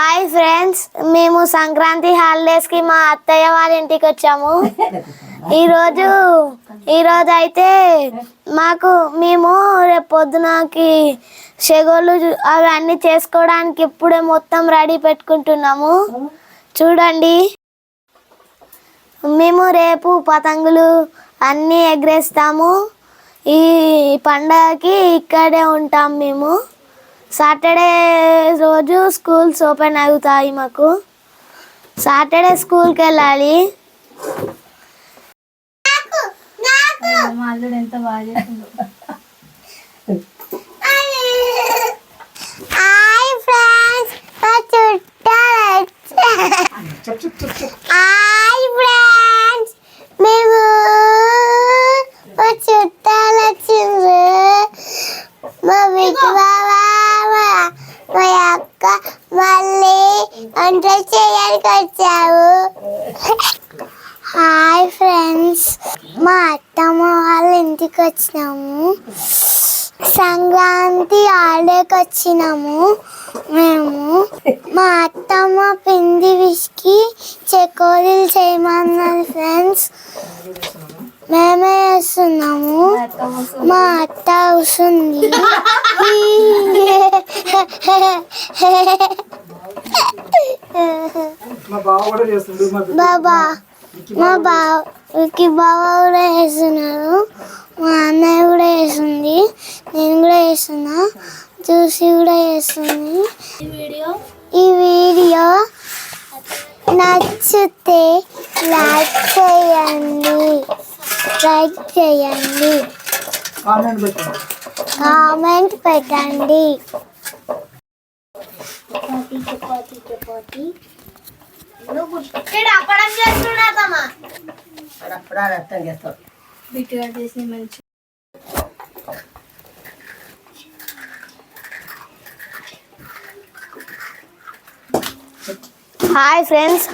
Hi friends, మేము Sankranti holidays కి మా అత్తయ్య వాళ్ళ ఇంటికి వచ్చాము. ఈరోజు అయితే మేము రేపు పొద్దునకి షెగోళ్ళు అవన్నీ చేసుకోవడానికి ఇప్పుడే మొత్తం రెడీ పెట్టుకుంటున్నాము. చూడండి, మేము రేపు పతంగులు అన్నీ ఎగరేస్తాము. ఈ పండగకి ఇక్కడే ఉంటాం. మేము సాటర్డే రోజు స్కూల్స్ ఓపెన్ అవుతాయి. మాకు సాటర్డే స్కూల్కి వెళ్ళాలి. ఎంత బాగా హాయ్ ఫ్రెండ్స్, మేము చుట్టాలు వచ్చిండ్రు. మా మా అక్క మళ్ళీ వంట చేయడానికి వచ్చావు. హాయ్ ఫ్రెండ్స్, మా అత్తమ్మ వాళ్ళ ఇంటికి వచ్చినాము. సంక్రాంతి హాలిడేకి వచ్చినాము. మేము మా అత్తమ్మ పిండి విసికి చెకోడీలు చేయమన్నది ఫ్రెండ్స్. మేమే వేస్తున్నాము. మా అత్త వస్తుంది. మా బావకి బావ కూడా వేస్తున్నారు. మా అన్నయ్య కూడా వేస్తుంది. నేను కూడా వేస్తున్నా. చూసి కూడా వేస్తుంది. ఈ వీడియో నచ్చితే లైక్ చేయండి, కామెంట్ పెట్టండి. అప్పడం చేస్తున్నామా? బిట్టుగా చేసి మంచి హాయ్ ఫ్రెండ్స్,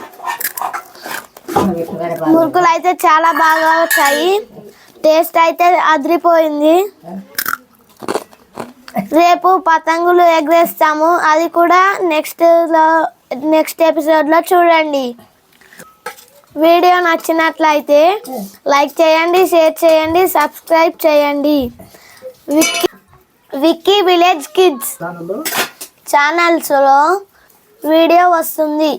మురుకులు అయితే చాలా బాగా వచ్చాయి. టేస్ట్ అయితే అదిరిపోయింది. రేపు పతంగులు ఎగరేస్తాము. అది కూడా నెక్స్ట్ ఎపిసోడ్లో చూడండి. వీడియో నచ్చినట్లయితే లైక్ చేయండి, షేర్ చేయండి, సబ్స్క్రైబ్ చేయండి. విక్కీ విలేజ్ కిడ్స్ ఛానల్స్లో వీడియో వస్తుంది.